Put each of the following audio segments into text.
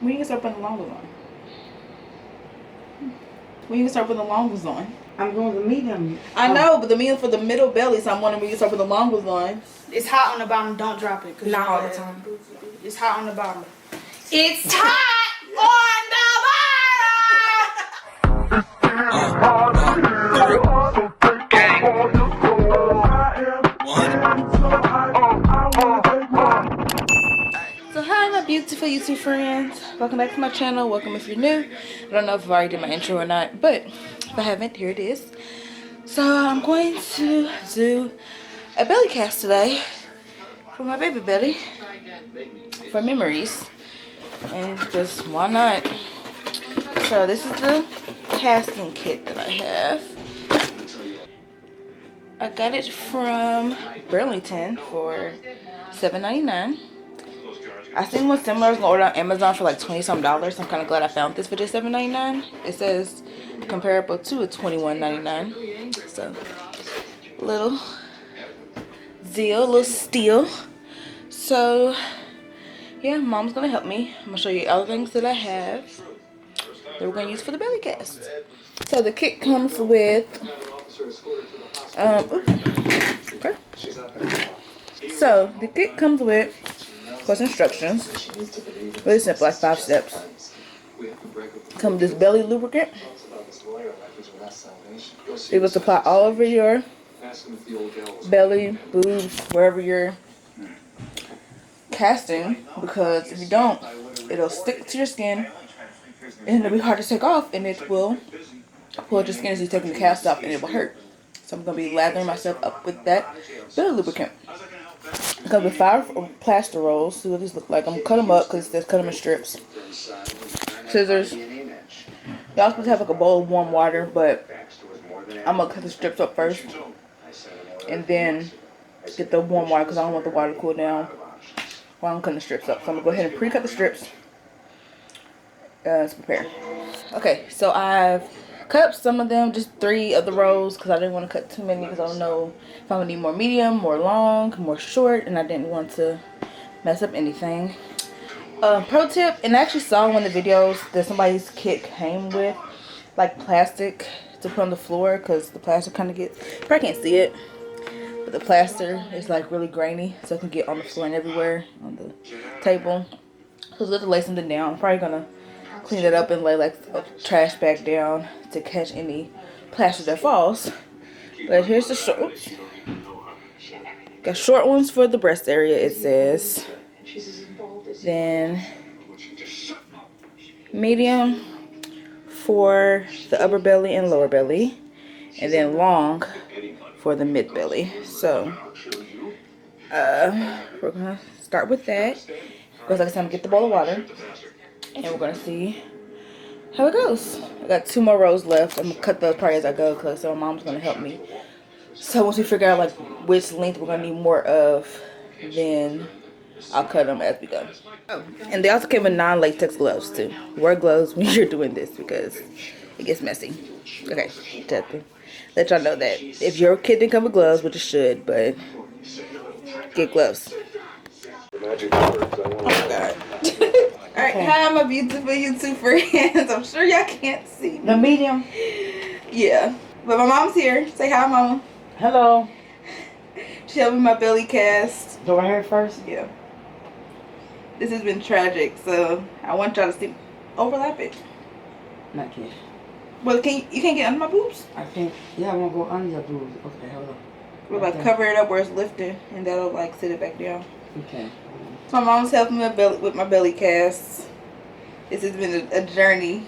When you can start putting the long ones on? When you can start putting the long ones on? I'm going to medium. I know, but the medium for the middle belly, so I'm wondering when you can start putting the long ones on. It's hot on the bottom. Don't drop it. Not all the time. It's hot on the bottom. It's hot on So hi my beautiful YouTube friends. Welcome back to my channel. Welcome if you're new. I don't know if I've already did my intro or not, but if I haven't, here it is. So I'm going to do a belly cast today for my baby belly for memories, and just why not. So this is the casting kit that I have. I got it from Burlington for $7.99. I seen one similar. I was gonna order on Amazon for like $20-some. I'm kind of glad I found this for just $7.99. It says comparable to a $21.99. So little deal, little steal. So yeah, mom's gonna help me. I'm gonna show you all the things that I have that we're gonna use for the belly cast. So the kit comes with okay. So the kit comes with instructions. Really simple, like 5 steps. Come with this belly lubricant. It will apply all over your belly, boobs, wherever you're casting, because if you don't, it'll stick to your skin and it'll be hard to take off, and it will pull at your skin as you're taking the cast off, and it will hurt. So I'm going to be lathering myself up with that belly lubricant. It comes with 5 plaster rolls. See what these look like. I'm going to cut them up because it says cut them in strips. Scissors. Y'all supposed to have like a bowl of warm water, but I'm going to cut the strips up first and then get the warm water because I don't want the water to cool down while I'm cutting the strips up. So I'm going to go ahead and pre-cut the strips. Let's prepare. Okay, so I've cut up some of them, just 3 of the rolls, because I didn't want to cut too many because I don't know if I'm going to need more medium, more long, more short, and I didn't want to mess up anything. Pro tip, and I actually saw one of the videos that somebody's kit came with like plastic to put on the floor, because the plastic kind of gets, you probably can't see it, but the plaster is like really grainy, so it can get on the floor and everywhere on the table. So it's good to lay something down. I'm probably going to clean it up and lay like a trash bag down to catch any plaster that falls. But here's the short. Oops. Got short ones for the breast area, it says. Then medium for the upper belly and lower belly, and then long for the mid belly. So we're gonna start with that. Because like I said, I'm gonna get the bowl of water, and we're gonna see how it goes. I got 2 more rows left. I'm gonna cut those probably as I go, because my mom's gonna help me. So once we figure out like which length we're gonna need more of, then I'll cut them as we go. Oh, and they also came with non-latex gloves too. Wear gloves when you're doing this because it gets messy. Okay, let y'all know that if your kid didn't come with gloves, which it should, but get gloves. Oh my god. Alright, hi my beautiful YouTube friends. I'm sure y'all can't see me. The medium? Yeah. But my mom's here. Say hi, mama. Hello. She helped me with my belly cast. Do I hear it first? Yeah. This has been tragic, so I want y'all to see. Overlap it. Not yet. Well, you can't get under my boobs? I think, yeah, I want to go under your boobs. Okay, hold on. We'll like cover it up where it's lifted, and that'll like sit it back down. Okay. So my mom's helping me with my belly casts. This has been a journey.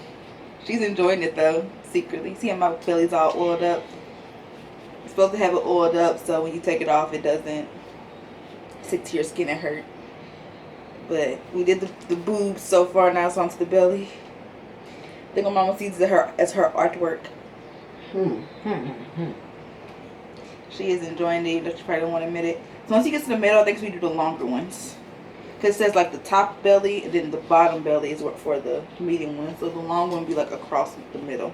She's enjoying it though, secretly. See how my belly's all oiled up? It's supposed to have it oiled up so when you take it off, it doesn't stick to your skin and hurt. But we did the boobs so far, now it's onto the belly. I think my mama sees it as her artwork. She is enjoying it, even though she probably don't want to admit it. So once you get to the middle, I think we do the longer ones. Because it says like the top belly and then the bottom belly is for the medium one. So the long one would be like across the middle.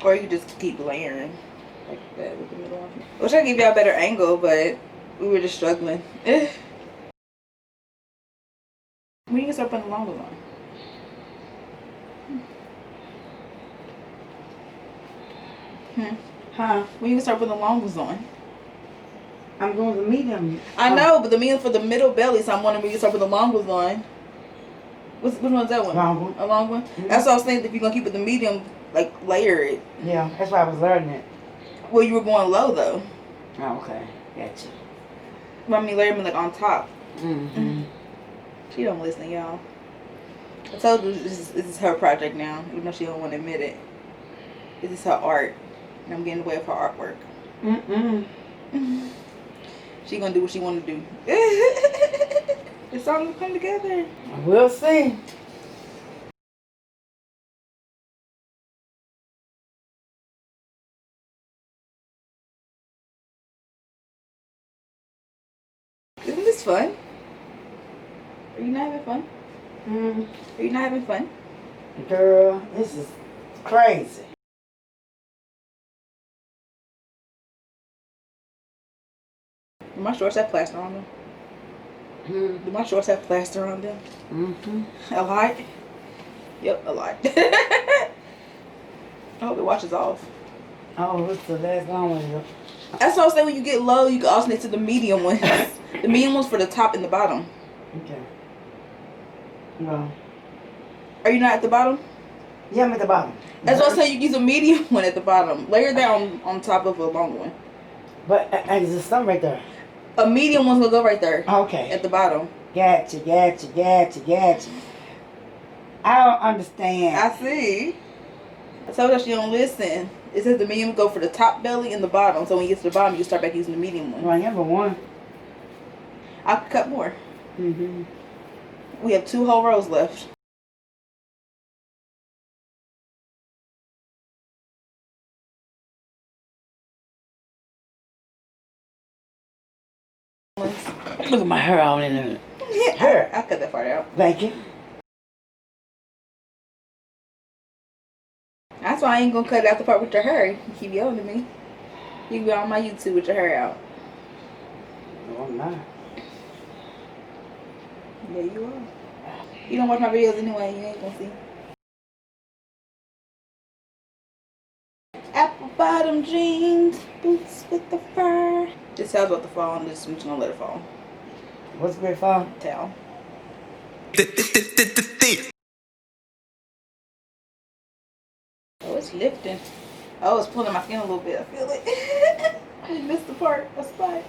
Or you can just keep layering like that with the middle one. Wish I could give y'all a better angle, but we were just struggling. When you can start putting the long ones on? Huh? When you can start putting the long ones on? I'm going to medium. I know, but the medium for the middle belly, so I'm wondering when you can start putting the long ones on. Which one's that one? Long one. A long one? Mm-hmm. That's what I was saying. If you're going to keep it the medium, like, layer it. Yeah, that's why I was learning it. Well, you were going low, though. Oh, okay. Gotcha. But I mean, layer them, like, on top. Mm-hmm. She don't listen, y'all. I told you this is her project now, even though she don't want to admit it. This is her art. And I'm getting in the way of her artwork. Mm-mm. She gonna do what she want to do. It's all gonna come together. We'll see. Isn't this fun? Are you not having fun? Mm. Are you not having fun? Girl, this is crazy. Do my shorts have plaster on them? Do my shorts have plaster on them? Mm-hmm. A lot? Yep, a lot. I hope it washes off. Oh, what's the last one? That's what I was saying. When you get low, you can alternate to the medium ones. The medium ones for the top and the bottom. Okay. Well. Are you not at the bottom? Yeah, I'm at the bottom. That's what I was saying. You use a medium one at the bottom. Layer that on top of a long one. But there's some right there. A medium one's gonna go right there. Okay. At the bottom. Gotcha. I don't understand. I see. I told her she don't listen. It says the medium go for the top belly and the bottom. So when you get to the bottom, you start back using the medium one. Well, I have one. I could cut more. Mm-hmm. We have 2 whole rows left. Look at my hair all in it. Hair. I cut that part out. Thank you. That's why I ain't gonna cut out the part with your hair. You keep yelling at me. You can be on my YouTube with your hair out. No, I'm not. Yeah, you are. You don't watch my videos anyway. You ain't gonna see. Apple bottom jeans, boots with the fur. This towel's about to fall on this. I'm just gonna let it fall. What's great for? Towel. Oh, it's lifting. Oh, it's pulling my skin a little bit. I feel it. I missed the part. A spot.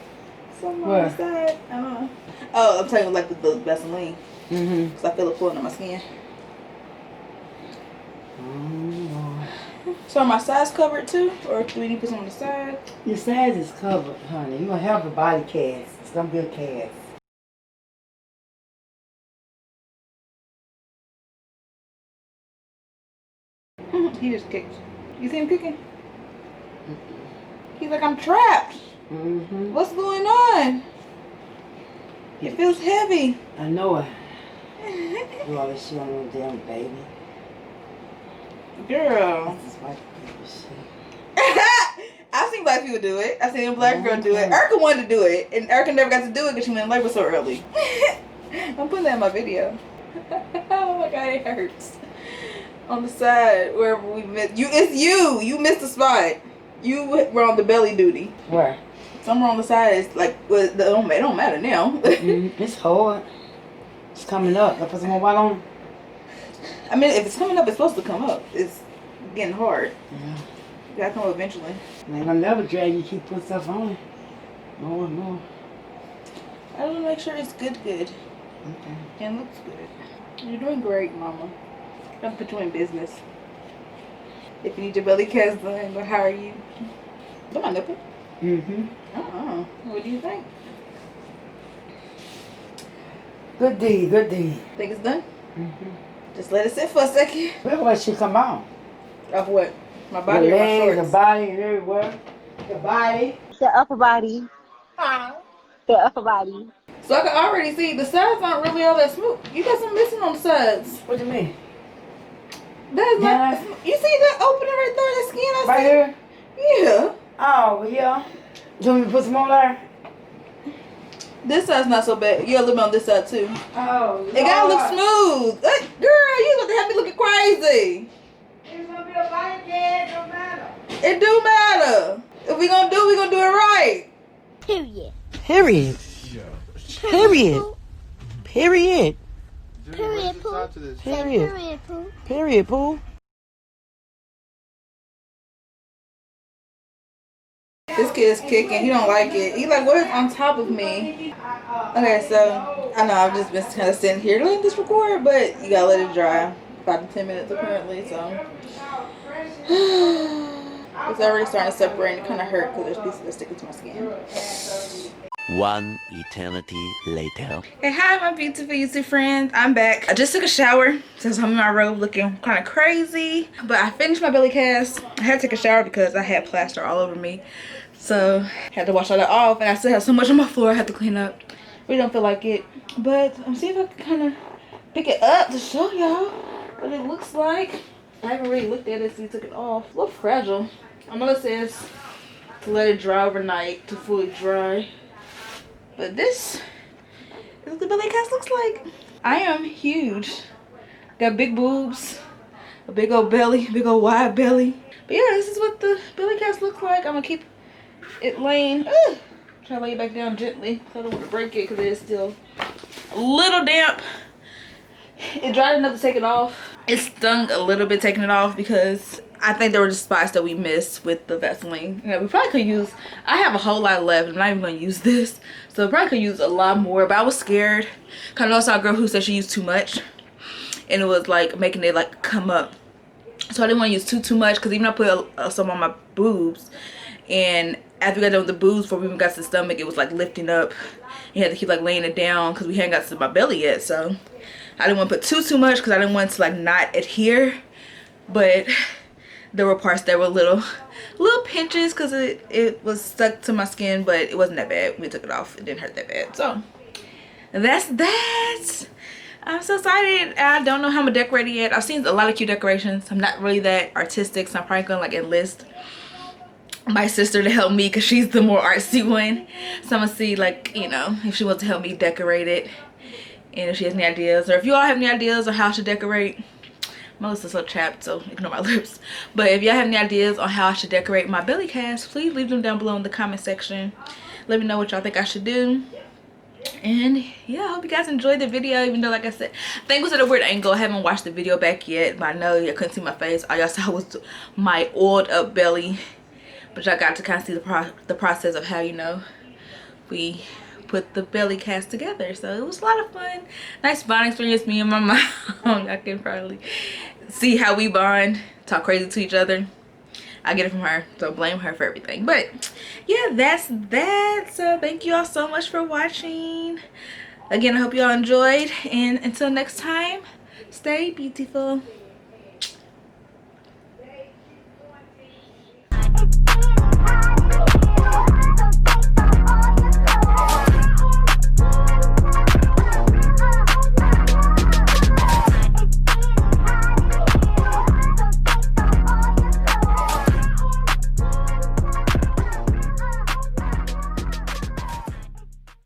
Somewhere on the side. I don't know. Oh, I'm talking like the Vaseline. Mm-hmm. Because I feel it pulling on my skin. So are my sides covered too? Or do we need to put some on the side? Your sides is covered, honey. You're going to have a body cast. It's going to be a cast. He just kicked. You see him kicking? He's like, I'm trapped. Mm-hmm. What's going on? It feels heavy. I know it. Do all this shit on no damn baby. Girl. This is white people shit. I've seen black people do it. I've seen a black girl do it. Erica wanted to do it. And Erica never got to do it because she went in labor so early. I'm putting that in my video. Oh my god, it hurts. On the side, wherever we missed. It's you. You missed the spot. You were on the belly duty. Where? Somewhere on the side is like, well, it don't matter now. Mm-hmm. It's hard. It's coming up. I put some more white on. I mean, if it's coming up, it's supposed to come up. It's getting hard. Yeah. It gotta come up eventually. Man, I'll never drag you. Keep putting stuff on. More and more. I want to make sure it's good. Okay. And looks good. You're doing great, Mama. I'm gonna put you in business. If you need your belly cast done, I'm gonna hire you. Don't mind nipple. Mm-hmm. What do you think? Good deed. Good deed. Think it's done? Mm-hmm. Just let it sit for a second. Look what she come out. Of what? My body The or my legs, shorts? the body, and everywhere. The body. The upper body. The upper body. So I can already see the sides aren't really all that smooth. You got some missing on the sides. What do you mean? That's Yeah. not, you see that opening right there, that skin I Right see? here? Yeah. Oh, yeah. Do you want me to put some more there? This side's not so bad. You gotta look on this side too. Oh, It gotta look smooth. Hey, girl, you about to have me looking crazy. It's gonna be a body cast, don't matter. It do matter. If we gonna do it right. Period. Period. Period. Period. Period, poo. Period. Period, poo. Period, Pooh. This kid's kicking. He don't like it. He like, what is on top of me? Okay, so I know I've just been kind of sitting here letting this record, but you gotta let it dry. 5 to 10 minutes apparently, so. It's already starting to separate and it kind of hurt because there's pieces that stick into my skin. One eternity later. Hey, hi my beautiful YouTube friends. I'm back. I just took a shower since I'm in my robe looking kind of crazy. But I finished my belly cast. I had to take a shower because I had plaster all over me. So I had to wash all that off and I still have so much on my floor I have to clean up. Really don't feel like it. But I'm seeing if I can kind of pick it up to show y'all what it looks like. I haven't really looked at it since you took it off. It's a little fragile. I know it says to let it dry overnight to fully dry. But this is what the belly cast looks like. I am huge. Got big boobs, a big old belly, big old wide belly. But yeah, this is what the belly cast looks like. I'm gonna keep it laying. Try to lay it back down gently. I don't want to break it because it is still a little damp. It dried enough to take it off. It stung a little bit taking it off because I think there were just spots that we missed with the Vaseline. Yeah, we probably could use, I have a whole lot left. I'm not even going to use this. So we probably could use a lot more. But I was scared. Because I know I saw a girl who said she used too much. And it was like making it like come up. So I didn't want to use too much. Because even I put some on my boobs. And after we got done with the boobs, before we even got to the stomach, it was like lifting up. You had to keep like laying it down because we hadn't got to my belly yet. So I didn't want to put too much because I didn't want it to like not adhere. But there were parts that were little pinches because it was stuck to my skin, but it wasn't that bad. We took it off. It didn't hurt that bad. So that's that. I'm so excited. I don't know how I'm gonna decorate it yet. I've seen a lot of cute decorations. I'm not really that artistic, so I'm probably gonna like enlist my sister to help me because she's the more artsy one. So I'm gonna see, like, you know, if she wants to help me decorate it and if she has any ideas, or if you all have any ideas on how to decorate. My lips are so chapped, so ignore my lips. But if y'all have any ideas on how I should decorate my belly cast, please leave them down below in the comment section. Let me know what y'all think I should do. And yeah, I hope you guys enjoyed the video, even though, like I said, I think it was at a weird angle. I haven't watched the video back yet, but I know you couldn't see my face. All y'all saw was my oiled up belly. But y'all got to kind of see the process of how, you know, we put the belly cast together. So it was a lot of fun. Nice bonding experience, me and my mom. Y'all can probably see how we bond, talk crazy to each other. I get it from her, so blame her for everything. But yeah, that's that. So thank you all so much for watching. Again, I hope you all enjoyed, and until next time, stay beautiful.